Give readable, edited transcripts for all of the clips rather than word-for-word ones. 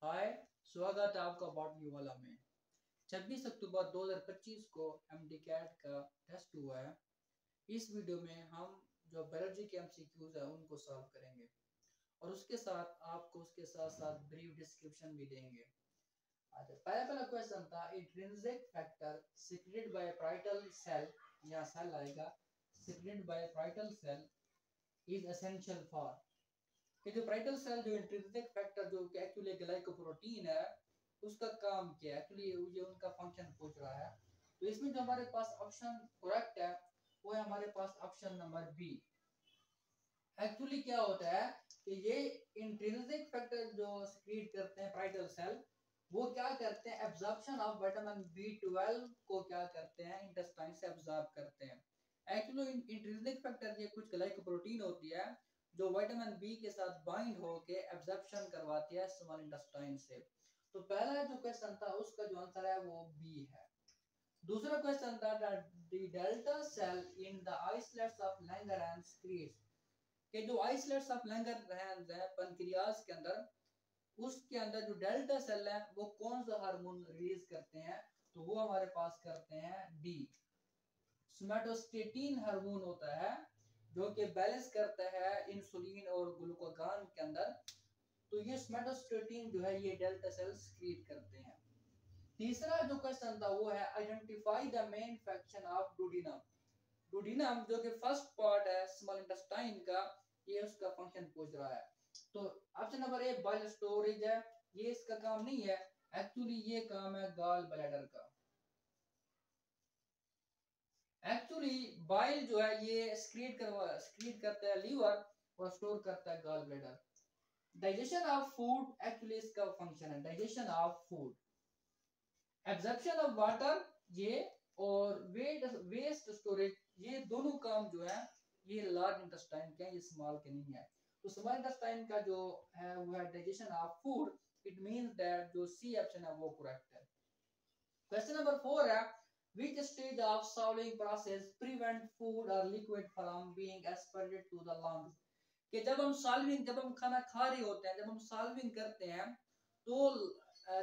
हाय, स्वागत है आपका बॉटनी वाला में। 26 अक्टूबर 2025 को एमडीकैट का टेस्ट हुआ है। इस वीडियो में हम जो बायोलॉजी के एमसीक्यूज है उनको सॉल्व करेंगे और उसके साथ आपको उसके साथ साथ ब्रीफ डिस्क्रिप्शन भी देंगे। अच्छा, पहला क्वेश्चन था intrinsic factor secreted by parietal cell, या सेल आएगा secreted by parietal cell is essential for. कि जो पाराइटल सेल जो इंट्रिंसिक फैक्टर जो कि एक्चुअली ग्लाइकोप्रोटीन है उसका काम क्या है, एक्चुअली ये उनका फंक्शन पूछ रहा है। तो इसमें जो हमारे पास ऑप्शन करेक्ट है वो है हमारे पास ऑप्शन नंबर बी। एक्चुअली क्या होता है कि ये इंट्रिंसिक फैक्टर जो सीक्रेट करते हैं पाराइटल सेल, वो क्या करते हैं, एब्जॉर्प्शन ऑफ विटामिन B12 को क्या करते हैं, इंटेस्टाइन से एब्जॉर्ब करते हैं। एक्चुअली इंट्रिंसिक फैक्टर ये कुछ ग्लाइकोप्रोटीन होती है जो विटामिन बी के साथ बाइंड होके एब्जॉर्प्शन करवाती है स्मॉल इंटेस्टाइन से। तो पहला जो क्वेश्चन था उसका जो आंसर है वो बी है। दूसरा क्वेश्चन था the delta cell in the islets of Langerhans creates. कि जो आइसलेट्स ऑफ लैंगरहैंस है पेनक्रियास के अंदर, उसके अंदर जो डेल्टा सेल है वो कौन सा हार्मोन रिलीज करते हैं, तो वो हमारे पास करते हैं डी, सोमैटोस्टेटिन हार्मोन होता है जो कि बैलेंस करता है इंसुलिन और ग्लूकागॉन के अंदर। तो ये सोमैटोस्टेटिन जो है ये डेल्टा सेल्स क्रिएट करते हैं। तीसरा जो क्वेश्चन था वो है identify the main function of duodenum. Duodenum जो कि फर्स्ट पार्ट है स्मॉल इंटेस्टाइन का, ये उसका फंक्शन पूछ रहा है। तो option number A bile storage है, ये इसका काम नहीं है, एक्चुअली ये काम है गॉल ब्लैडर का। एक्चुअली बाइल जो है ये स्क्रीट करता है लीवर और स्टोर करता है gall bladder. Digestion of food actually इसका फंक्शन है digestion of food. Absorption of water ये, और वेस्ट स्टोरेज, ये दोनों काम जो है ये लार्ज इंटेस्टाइन के हैं, ये स्मॉल के नहीं है। तो स्मॉल इंटेस्टाइन का जो है वो है digestion of food. It means that जो सी ऑप्शन है वो करेक्ट है। क्वेश्चन नंबर 4 है which stage of solving process prevent food or liquid from being aspirated to the lungs। कि जब हम खाना खा रहे होते हैं, जब हम सॉल्विंग करते हैं तो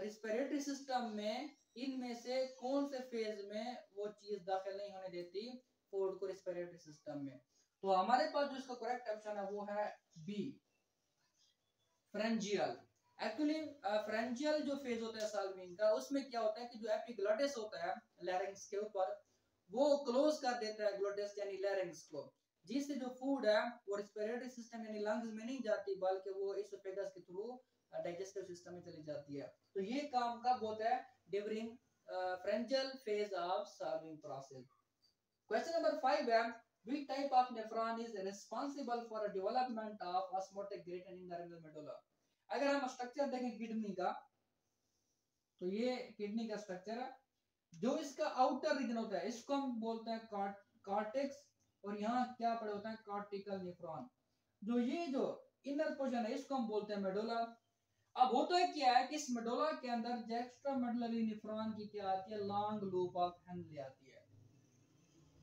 रिस्पिरेटरी सिस्टम में इनमें से कौन से फेज में वो चीज दाखिल नहीं होने देती फूड को रिस्पिरेटरी सिस्टम में। तो हमारे पास जो इसका करेक्ट ऑप्शन है वो है बी, फ्रेंजियल। एक्चुअली फ्रेंजियल जो फेज होता है सॉल्विंग का, उसमें क्या होता है कि जो एपिग्लोटिस होता है लैरिंग्स के ऊपर, वो क्लोज कर देता है ग्लोटिस यानी लैरिंग्स को, जिससे जो फूड है वो रिस्पिरेटरी सिस्टम यानी लंग्स में नहीं जाती बल्कि वो इसोफेगस के थ्रू डाइजेस्टिव सिस्टम में चली जाती है। तो ये काम कब होता है, during फ्रेंजियल phase of solving process. Question number 5 है which type of nephron is responsible for a development of osmotic gradient in the renal medulla। अगर हम स्ट्रक्चर देखें किडनी का, तो ये किडनी का स्ट्रक्चर है। जो इसका आउटर रीजन होता है इसको हम बोलते हैं कॉर्टेक्स, और यहाँ क्या पड़े होता है कॉर्टिकल नेफ्रॉन। जो इनर पोर्शन है इसको हम बोलते हैं मेडुला। अब होता है क्या है कि इस मेडुला के अंदर जेक्स्ट्रा मेडुलरी नेफ्रॉन की क्या आती है, लॉन्ग लूप ऑफ हेनले आती है।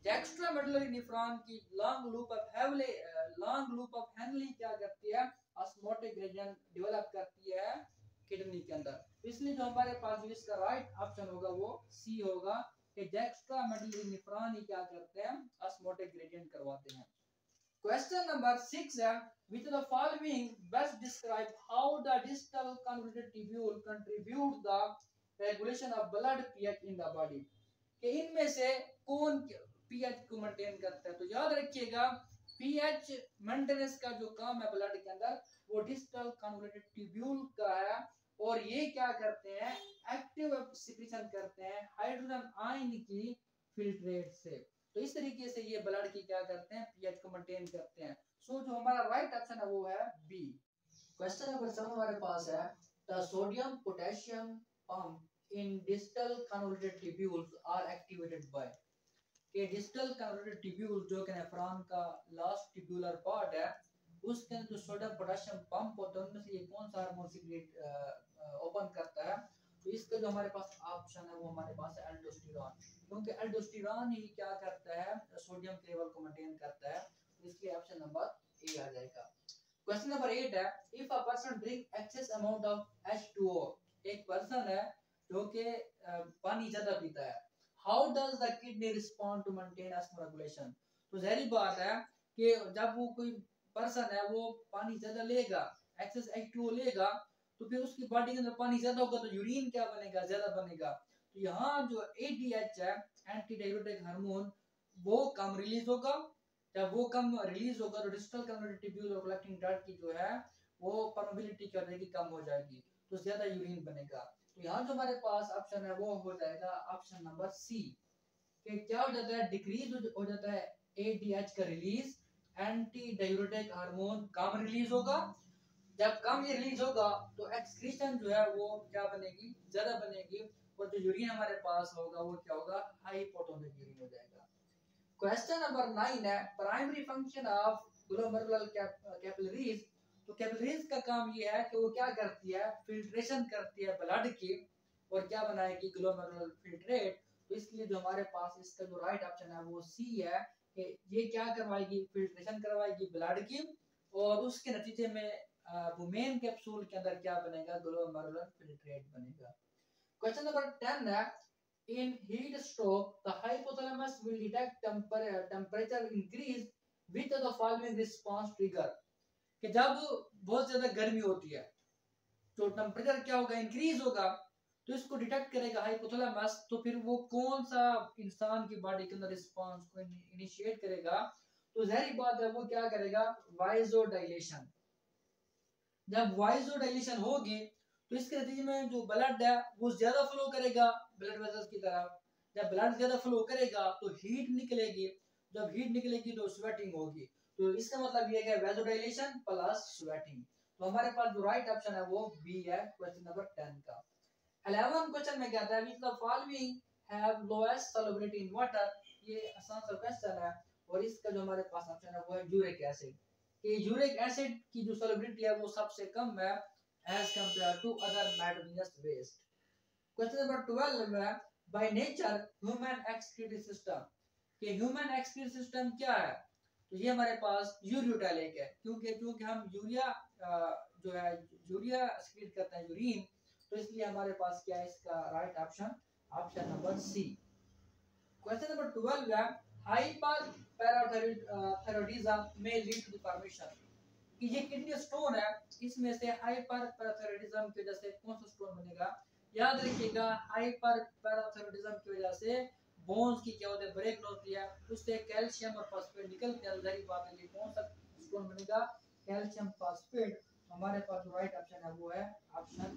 जेक्स्ट्रा मेडुलरी नेफ्रॉन की लॉन्ग लूप ऑफ हेनली क्या करती है, ऑस्मोटिक ग्रेडियंट डेवलप करती है किडनी के अंदर। इसलिए जो हमारे पास इसका राइट ऑप्शन होगा वो सी होगा कि जेक्स्ट्रा मेडुलरी नेफ्रॉन ही क्या करते हैं, ऑस्मोटिक ग्रेडियंट करवाते हैं। क्वेश्चन नंबर 6 है which of the following best describe how the distal convoluted tubule contribute the regulation of blood pH in the body। कि इनमें से कौन पीएच को मेंटेन करता है। तो याद रखिएगा पीएच मेंटेनेंस का जो काम है ब्लड के अंदर वो डिस्टल कन्वोल्यूटेड ट्यूब्यूल का है, और ये क्या करते हैं, एक्टिव सिक्रीशन करते हैं हाइड्रोजन आयन की फिल्ट्रेट से। तो इस तरीके से ये ब्लड की क्या करते हैं, पीएच को मेंटेन करते हैं। सो जो हमारा राइट ऑप्शन है वो है बी। क्वेश्चन नंबर 7 हमारे पास है the sodium potassium pump in distal convoluted tubules are activated by. कि डिस्टल कन्वोल्यूटेड ट्यूब्यूल जो कि नेफ्रॉन का लास्ट ट्यूबुलर पार्ट है, उसके अंदर जो सोडियम पोटेशियम पंप होता है उनमें से ये कौन सा हार्मोन सीक्रेट ओपन करता है। तो इसका जो हमारे पास ऑप्शन है वो हमारे पास है एल्डोस्टेरॉन, क्योंकि एल्डोस्टेरॉन ही क्या करता है, सोडियम के लेवल को मेंटेन करता है। इसलिए ऑप्शन नंबर ए आ जाएगा। क्वेश्चन नंबर 8 है if a person drink excess amount of H2O, एक पर्सन है जो कि पानी ज्यादा पीता है। How does the kidney respond to maintain osmoregulation? तो जहरी बात है कि जब वो कोई पर्सन है वो पानी ज्यादा लेगा, एक्सेस H2O लेगा, तो फिर उसकी बॉडी के अंदर पानी ज्यादा होगा तो यूरिन क्या बनेगा, ज्यादा बनेगा। तो यहाँ जो ADH है, एंटी डाययूरेटिक हार्मोन, वो कम रिलीज होगा। जब वो कम रिलीज होगा तो डिस्टल कन्वर्टेड ट्यूब्यूल और कलेक्टिंग डक्ट की जो है वो परमेबिलिटी क्या हो जाएगी, कम हो जाएगी, तो ज्यादा यूरिन बनेगा। तो यहाँ जो हमारे पास ऑप्शन है वो हो जाएगा ऑप्शन नंबर सी, कि क्या हो जाता है, डिक्रीज हो जाता है ADH का रिलीज, एंटी डाययूरेटिक हार्मोन कम रिलीज होगा। जब कम ये रिलीज होगा तो एक्सक्रीशन जो है वो क्या बनेगी, ज्यादा बनेगी, और जो यूरिन हमारे पास होगा वो क्या होगा, हाइपोटोनिक यूरिन हो जाएगा। क्वेश्चन नंबर 9 है, primary function of glomerular capillaries. तो कैपिलरीज का काम ये है कि वो क्या करती है, फिल्ट्रेशन करती है ब्लड की, और क्या बनाएगी, ग्लोमेरुलर फिल्ट्रेट। तो इसलिए जो हमारे पास इसका जो राइट ऑप्शन है वो सी है, कि ये क्या करवाएगी, फिल्ट्रेशन करवाएगी ब्लड की, और उसके नतीजे में वो मेन कैप्सूल के अंदर क्या बनेगा, ग्लोमेरुलर फिल्ट्रेट बनेगा। क्वेश्चन नंबर 10 है, in heat stroke the hypothalamus will detect temperature increase with the following response trigger। कि जब बहुत ज्यादा गर्मी होती है तो टेम्परेचर क्या होगा, इंक्रीज होगा, तो इसको डिटेक्ट करेगा हाइपोथैलेमस। तो फिर वो कौन सा इंसान की बॉडी के अंदर रिस्पांस को इनिशिएट करेगा, तो जहरी बात है वो क्या करेगा, वाइजोडाइलेशन। जब वाइजोडाइलेशन होगी तो इसके नतीजे में जो ब्लड है वो ज्यादा फ्लो करेगा ब्लड वेसल्स की तरफ। जब ब्लड ज्यादा फ्लो करेगा तो हीट निकलेगी, जब हीट निकलेगी तो स्वेटिंग होगी। तो इसका मतलब ये है वाइजोडाइलेशन प्लस स्वेटिंग। तो हमारे पास जो राइट ऑप्शन है वो बी है, क्वेश्चन नंबर 10 का। 11 क्वेश्चन में क्या था, which the following have lowest solubility in water. ये आसान सा क्वेश्चन है, और इसका जो हमारे पास ऑप्शन है वो है यूरिक एसिड। कि यूरिक एसिड की जो सॉल्युबिलिटी है वो सबसे कम है as compared to other nitrogenous waste। Question number 12 में, by nature human excretory system, कि ह्यूमन एक्सक्रीटरी सिस्टम क्या है, तो ये हमारे पास यूरियोटाइलिक है, क्योंकि हम यूरिया जो है यूरिया एक्सक्रीट करते हैं यूरिन, तो इसलिए हमारे पास क्या है इसका right option, option number C. Question number 12 है, hyperparathyroidism may lead to the formation। कि ये किडनी स्टोन है, इसमें से हाइपर पैराथायरॉयडिज्म की वजह से कौन सा स्टोन बनेगा, याद रखिएगा हाइपर पैराथायरॉयडिज्म की वजह से बोन्स की क्या होती है, ब्रेक होती है, उससे कैल्शियम और फास्फेट निकलते हैं। जाहिर बात है कि कौन सा स्टोन बनेगा, कैल्शियम फास्फेट। हमारे पास जो राइट ऑप्शन है वो है ऑप्शन